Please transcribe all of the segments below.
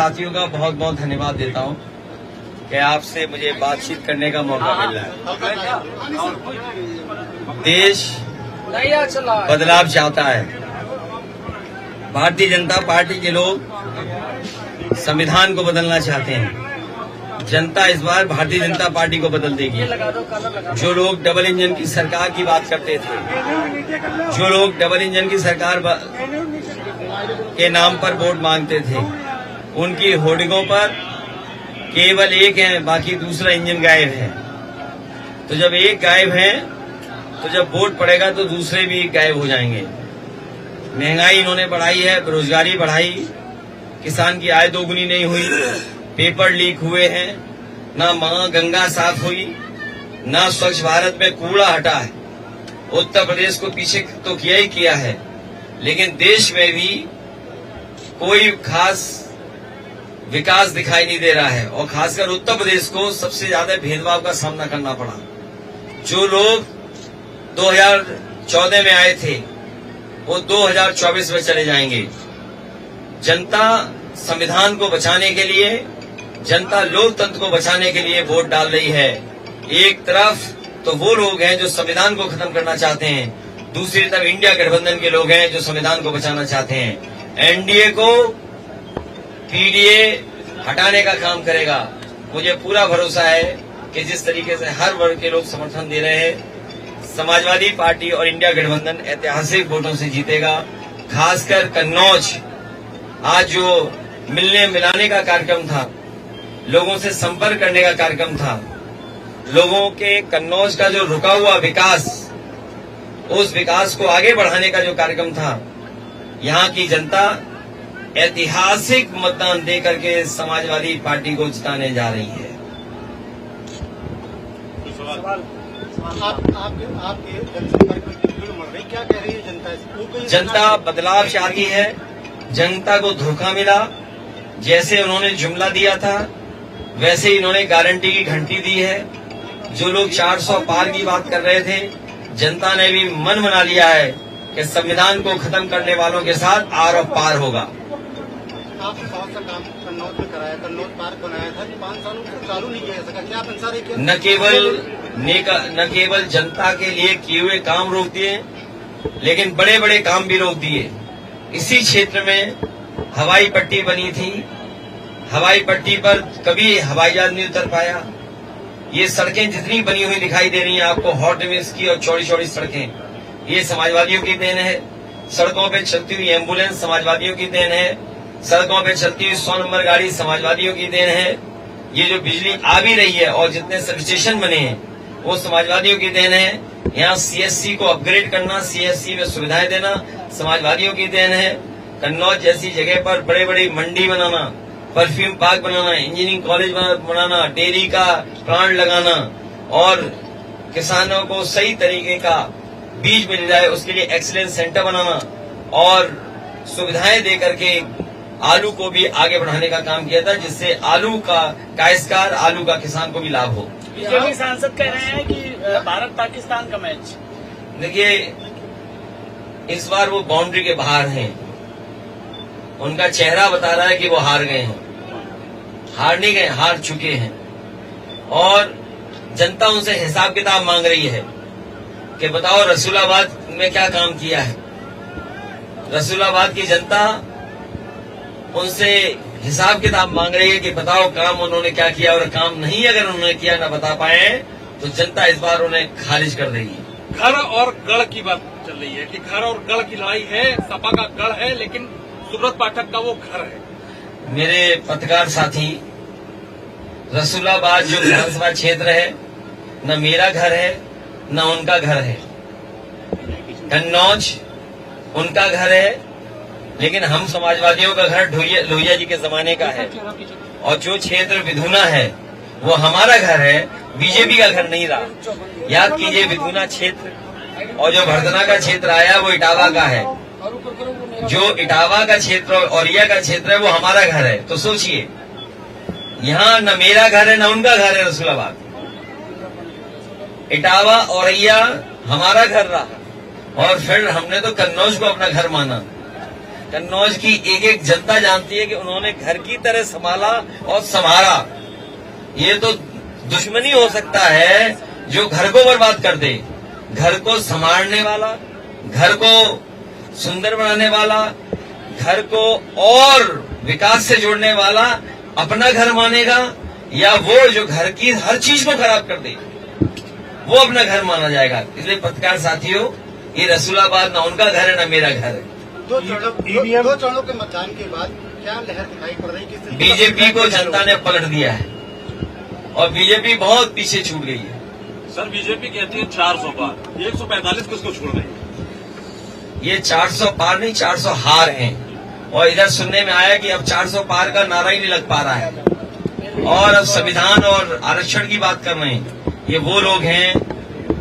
साथियों का बहुत बहुत धन्यवाद देता हूं कि आपसे मुझे बातचीत करने का मौका मिल रहा है। देश बदलाव चाहता है। भारतीय जनता पार्टी के लोग संविधान को बदलना चाहते हैं। जनता इस बार भारतीय जनता पार्टी को बदल देगी। जो लोग डबल इंजन की सरकार की बात करते थे, जो लोग डबल इंजन की सरकार के नाम पर वोट मांगते थे, उनकी होर्डिंगों पर केवल एक है, बाकी दूसरा इंजन गायब है। तो जब एक गायब है तो जब वोट पड़ेगा तो दूसरे भी गायब हो जाएंगे। महंगाई इन्होंने बढ़ाई है, बेरोजगारी बढ़ाई, किसान की आय दोगुनी नहीं हुई, पेपर लीक हुए हैं, ना मां गंगा साफ हुई, ना स्वच्छ भारत में कूड़ा हटा है। उत्तर प्रदेश को पीछे तो किया ही किया है, लेकिन देश में भी कोई खास विकास दिखाई नहीं दे रहा है। और खासकर उत्तर प्रदेश को सबसे ज्यादा भेदभाव का सामना करना पड़ा। जो लोग 2014 में आए थे वो 2024 में चले जाएंगे। जनता संविधान को बचाने के लिए, जनता लोकतंत्र को बचाने के लिए वोट डाल रही है। एक तरफ तो वो लोग हैं जो संविधान को खत्म करना चाहते हैं, दूसरी तरफ इंडिया गठबंधन के लोग हैं जो संविधान को बचाना चाहते हैं। एनडीए को पीडीए हटाने का काम करेगा। मुझे पूरा भरोसा है कि जिस तरीके से हर वर्ग के लोग समर्थन दे रहे हैं, समाजवादी पार्टी और इंडिया गठबंधन ऐतिहासिक वोटों से जीतेगा। खासकर कन्नौज, आज जो मिलने मिलाने का कार्यक्रम था, लोगों से संपर्क करने का कार्यक्रम था, लोगों के कन्नौज का जो रुका हुआ विकास, उस विकास को आगे बढ़ाने का जो कार्यक्रम था, यहाँ की जनता ऐतिहासिक मतदान दे करके समाजवादी पार्टी को जिताने जा रही है। आपके जनसंपर्क में भीड़ मर रही, क्या कह रही है जनता? जनता बदलाव चाहती है। जनता को धोखा मिला। जैसे उन्होंने जुमला दिया था वैसे ही इन्होंने गारंटी की घंटी दी है। जो लोग 400 पार की बात कर रहे थे, जनता ने भी मन बना लिया है कि संविधान को खत्म करने वालों के साथ आर और पार होगा। आप बहुत सा काम कन्नौज में कराया, कन्नौज पार्क बनाया था, 5 सालों से चालू नहीं किया जा सका। क्या आप न केवल जनता के लिए किए हुए काम रोक दिए, लेकिन बड़े बड़े काम भी रोक दिए। इसी क्षेत्र में हवाई पट्टी बनी थी, हवाई पट्टी पर कभी हवाई जहाज नहीं उतर पाया। ये सड़कें जितनी बनी हुई दिखाई दे रही हैं आपको, हॉट मिक्स की और चौड़ी चौड़ी सड़कें, ये समाजवादियों की देन है। सड़कों पे चलती हुई एम्बुलेंस समाजवादियों की देन है। सड़कों पे चलती हुई 100 नंबर गाड़ी समाजवादियों की देन है। ये जो बिजली आ भी रही है और जितने सब स्टेशन बने हैं वो समाजवादियों की देन है। यहाँ सीएससी को अपग्रेड करना, सीएससी में सुविधाएं देना समाजवादियों की देन है। कन्नौज जैसी जगह पर बड़े बड़ी मंडी बनाना, परफ्यूम पार्क बनाना, इंजीनियरिंग कॉलेज बनाना, डेयरी का प्लांट लगाना और किसानों को सही तरीके का बीज मिल जाए उसके लिए एक्सीलेंस सेंटर बनाना और सुविधाएं दे करके आलू को भी आगे बढ़ाने का काम किया था, जिससे आलू का काश्तकार, आलू का किसान को भी लाभ हो। बीजेपी सांसद कह रहे हैं कि भारत पाकिस्तान का मैच। देखिए, इस बार वो बाउंड्री के बाहर हैं। उनका चेहरा बता रहा है कि वो हार गए हैं। हार नहीं गए, हार चुके हैं। और जनता उनसे हिसाब किताब मांग रही है कि बताओ रसूलाबाद में क्या काम किया है। रसूलाबाद की जनता उनसे हिसाब किताब मांग रही है कि बताओ काम उन्होंने क्या किया, और काम नहीं अगर उन्होंने किया न बता पाए तो जनता इस बार उन्हें खारिज कर देगी। घर और गढ़ की बात चल रही है कि घर और गढ़ की लड़ाई है। सपा का गढ़ है लेकिन सुब्रत पाठक का वो घर है। मेरे पत्रकार साथी, रसूलाबाद जो विधानसभा क्षेत्र है, न मेरा घर है न उनका घर है। कन्नौज उनका घर है, लेकिन हम समाजवादियों का घर लोहिया जी के जमाने का है। और जो क्षेत्र विधुना है वो हमारा घर है, बीजेपी का घर नहीं रहा। याद कीजिए, विधुना क्षेत्र और जो भरतना का क्षेत्र आया वो इटावा का है। जो इटावा का क्षेत्र और औरिया का क्षेत्र है वो हमारा घर है। तो सोचिए, यहाँ न मेरा घर है न उनका घर है। रसूलाबाद, इटावा औरिया हमारा घर रहा और फिर हमने तो कन्नौज को अपना घर माना। कन्नौज की एक एक जनता जानती है कि उन्होंने घर की तरह संभाला और संभाला। ये तो दुश्मनी हो सकता है जो घर को बर्बाद कर दे। घर को संभालने वाला, घर को सुंदर बनाने वाला, घर को और विकास से जोड़ने वाला अपना घर मानेगा, या वो जो घर की हर चीज को खराब कर दे वो अपना घर माना जाएगा। इसलिए पत्रकार साथियों, ये रसूलाबाद ना उनका घर है ना मेरा घर है। दो चरणों के मतदान के बाद क्या लहर दिखाई पड़ रही है? बीजेपी को जनता ने पलट दिया है और बीजेपी बहुत पीछे छूट गई है। सर, बीजेपी कहती है 400 पार, 145 किसको छोड़ रही है? ये 400 पार नहीं, 400 हार हैं। और इधर सुनने में आया कि अब 400 पार का नारा ही नहीं लग पा रहा है और अब संविधान और आरक्षण की बात कर रहे हैं। ये वो लोग हैं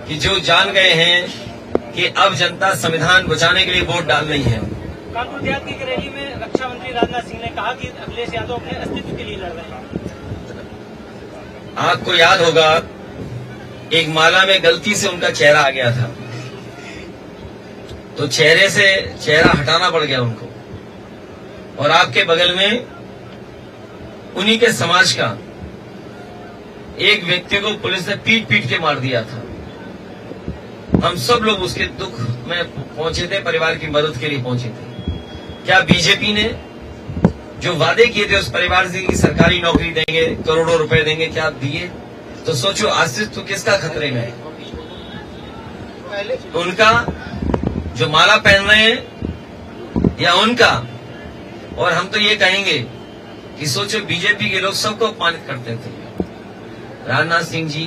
कि जो जान गए हैं कि अब जनता संविधान बचाने के लिए वोट डाल रही है। कानपुर देहात की रैली में रक्षा मंत्री राजनाथ सिंह ने कहा कि अखिलेश यादव अपने अस्तित्व के लिए लड़ रहे हैं। आपको याद होगा एक माला में गलती से उनका चेहरा आ गया था, तो चेहरे से चेहरा हटाना पड़ गया उनको। और आपके बगल में उन्हीं के समाज का एक व्यक्ति को पुलिस ने पीट पीट के मार दिया था। हम सब लोग उसके दुख में पहुंचे थे, परिवार की मदद के लिए पहुंचे थे। क्या बीजेपी ने जो वादे किए थे उस परिवार से कि सरकारी नौकरी देंगे, करोड़ों रुपए देंगे, क्या दिए? तो सोचो अस्तित्व किसका खतरे में है? उनका जो माला पहन रहे हैं या उनका? और हम तो ये कहेंगे कि सोचो बीजेपी के लोग सबको अपमानित करते थे। राजनाथ सिंह जी,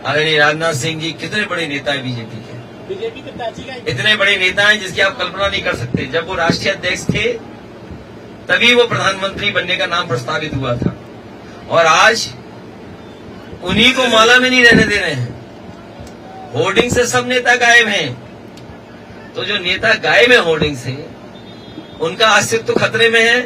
आदरणीय राजनाथ सिंह जी कितने बड़े नेता है बीजेपी के। बीजेपी के प्राची का इतने बड़े नेता हैं जिसकी आप कल्पना नहीं कर सकते। जब वो राष्ट्रीय अध्यक्ष थे तभी वो प्रधानमंत्री बनने का नाम प्रस्तावित हुआ था और आज उन्हीं को माला में नहीं रहने दे रहे हैं। होर्डिंग से सब नेता गायब हैं। तो जो नेता गायब है होर्डिंग से, उनका अस्तित्व खतरे में है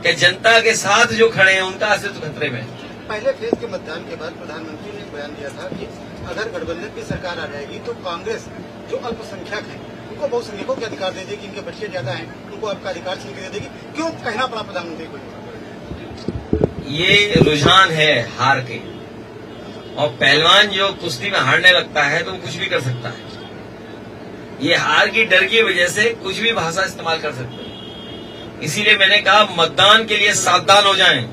कि जनता के साथ जो खड़े हैं उनका अस्तित्व खतरे में है। पहले फेज के मतदान के बाद प्रधानमंत्री ने बयान दिया था कि अगर गठबंधन की सरकार आ जाएगी तो कांग्रेस जो अल्पसंख्यक है उनको बहुसंख्यकों के अधिकार दे देगी, इनके बच्चे ज्यादा हैं, उनको आपका अधिकार छीन के दे देगी। क्यों कहना पड़ा प्रधानमंत्री को? ये रुझान है हार के, और पहलवान जो कुश्ती में हारने लगता है तो वो कुछ भी कर सकता है। ये हार की डर की वजह से कुछ भी भाषा इस्तेमाल कर सकते हैं। इसीलिए मैंने कहा मतदान के लिए सावधान हो जाएं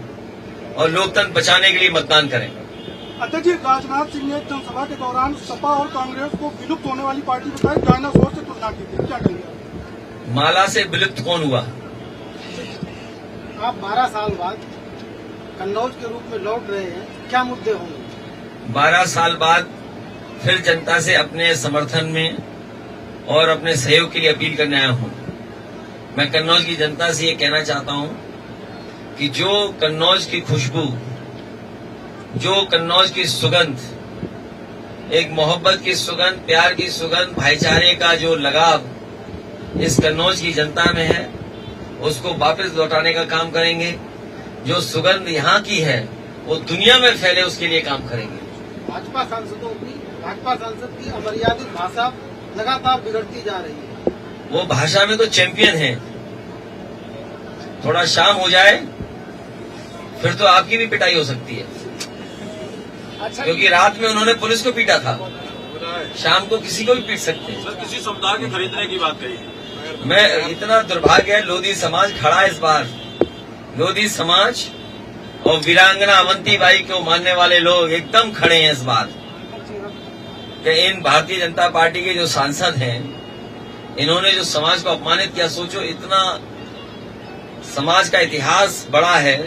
और लोकतंत्र बचाने के लिए मतदान करें। अध्यक्ष जी, राजनाथ सिंह ने जनसभा के दौरान सपा और कांग्रेस को विलुप्त होने वाली पार्टी बताई, डायनासोर से तुलना की थी, क्या कहेंगे? माला से विलुप्त कौन हुआ? आप 12 साल बाद कन्नौज के रूप में लौट रहे हैं, क्या मुद्दे होंगे? 12 साल बाद फिर जनता से अपने समर्थन में और अपने सहयोग के लिए अपील करने आया हूं। मैं कन्नौज की जनता से ये कहना चाहता हूं कि जो कन्नौज की खुशबू, जो कन्नौज की सुगंध, एक मोहब्बत की सुगंध, प्यार की सुगंध, भाईचारे का जो लगाव इस कन्नौज की जनता में है, उसको वापस लौटाने का काम करेंगे। जो सुगंध यहाँ की है वो दुनिया में फैले, उसके लिए काम करेंगे। भाजपा सांसद की अमर्यादित भाषा लगातार बिगड़ती जा रही है। वो भाषा में तो चैंपियन है। थोड़ा शाम हो जाए फिर तो आपकी भी पिटाई हो सकती है, क्योंकि रात में उन्होंने पुलिस को पीटा था, शाम को किसी को भी पीट सकते हैं। सर, किसी समुदाय के खरीदने की बात कही। मैं इतना दुर्भाग्य है, लोधी समाज खड़ा है इस बार। लोधी समाज और वीरांगना अवंतीबाई को मानने वाले लोग एकदम खड़े हैं इस बार कि इन भारतीय जनता पार्टी के जो सांसद हैं, इन्होंने जो समाज को अपमानित किया। सोचो, इतना समाज का इतिहास बड़ा है,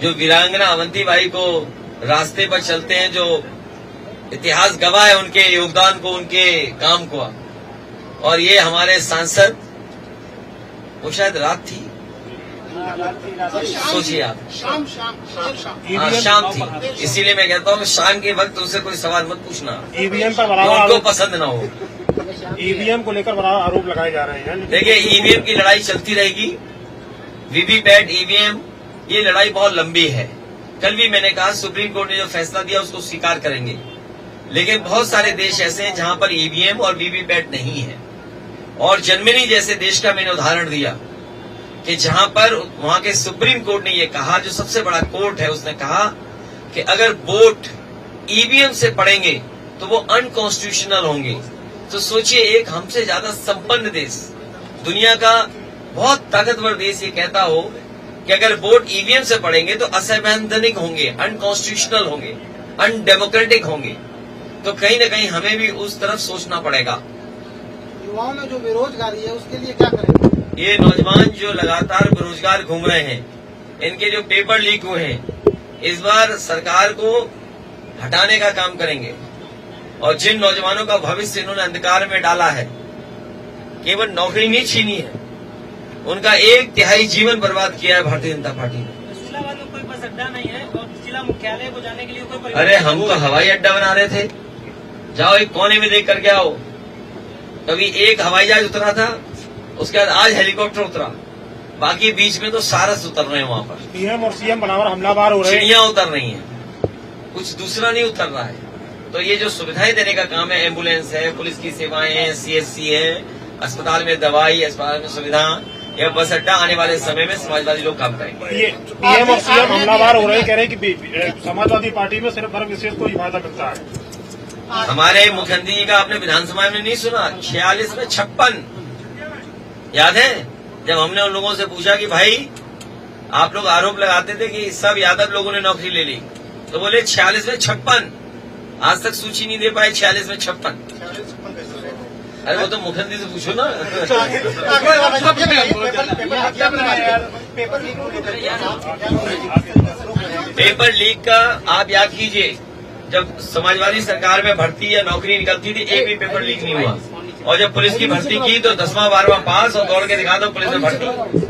जो वीरांगना अवंतीबाई को रास्ते पर चलते हैं, जो इतिहास गवाह है उनके योगदान को, उनके काम को। और ये हमारे सांसद, वो शायद रात थी, सोचिए आप, शाम थी। इसीलिए मैं कहता हूँ शाम के वक्त उनसे कोई सवाल मत पूछना, ईवीएम पर उनको पसंद ना हो। ईवीएम को लेकर बड़ा आरोप लगाए जा रहे हैं। देखिए, ईवीएम की लड़ाई चलती रहेगी। वीवीपैट, ईवीएम, ये लड़ाई बहुत लंबी है। कल भी मैंने कहा सुप्रीम कोर्ट ने जो फैसला दिया उसको स्वीकार करेंगे, लेकिन बहुत सारे देश ऐसे हैं जहां पर ईवीएम और वीवीपैट नहीं है। और जर्मनी जैसे देश का मैंने उदाहरण दिया कि जहां पर वहां के सुप्रीम कोर्ट ने ये कहा, जो सबसे बड़ा कोर्ट है, उसने कहा कि अगर वोट ईवीएम से पड़ेंगे तो वो अनकॉन्स्टिट्यूशनल होंगे। तो सोचिए, एक हमसे ज्यादा संपन्न देश, दुनिया का बहुत ताकतवर देश ये कहता हो कि अगर वोट ईवीएम से पड़ेंगे तो असंवैधानिक होंगे, अनकॉन्स्टिट्यूशनल होंगे, अनडेमोक्रेटिक होंगे। तो कहीं न कहीं हमें भी उस तरफ सोचना पड़ेगा। युवाओं में जो बेरोजगारी है उसके लिए क्या करेंगे? ये नौजवान जो लगातार बेरोजगार घूम रहे हैं, इनके जो पेपर लीक हुए हैं, इस बार सरकार को हटाने का काम करेंगे। और जिन नौजवानों का भविष्य इन्होंने अंधकार में डाला है, केवल नौकरी नहीं छीनी है, उनका 1/3 जीवन बर्बाद किया है भारतीय जनता पार्टी ने। रसूलाबाद में कोई बस अड्डा नहीं है और जिला मुख्यालय को जाने के लिए कोई अरे हम तो हवाई अड्डा बना रहे थे, जाओ एक कोने में देख करके आओ। कभी एक हवाई जहाज उतरा था, उसके बाद आज हेलीकॉप्टर उतरा, बाकी बीच में तो सारस उतर रहे हैं वहां पर। पीएम और सीएम बनावर हमलावर हो रहे हैं, चिड़िया उतर रही हैं, कुछ दूसरा नहीं उतर रहा है। तो ये जो सुविधाएं देने का काम है, एम्बुलेंस है, पुलिस की सेवाएं हैं, सीएससी है, अस्पताल में दवाई, अस्पताल में सुविधा, या बस अड्डा, आने वाले समय में समाजवादी लोग काम करेंगे। ये पीएम और सीएम हमलावर हो रहे हैं, कह रहे हैं कि समाजवादी पार्टी में सिर्फ वर्ग विशेष को ही फायदा मिलता है। हमारे मुख्यमंत्री जी का आपने विधानसभा में नहीं सुना? 46 में 56, याद है? जब हमने उन लोगों से पूछा कि भाई आप लोग आरोप लगाते थे कि सब यादव लोगों ने नौकरी ले ली, तो बोले 46 में 56। आज तक सूची नहीं दे पाए 46 में 56। अरे वो तो मुख्यमंत्री से पूछो ना। पेपर लीक का आप याद कीजिए, जब समाजवादी सरकार में भर्ती या नौकरी निकलती थी, एक भी पेपर लीक नहीं हुआ। और जब पुलिस की भर्ती की तो 10वां 12वां पास, और दौड़ के दिखा दो पुलिस में भर्ती।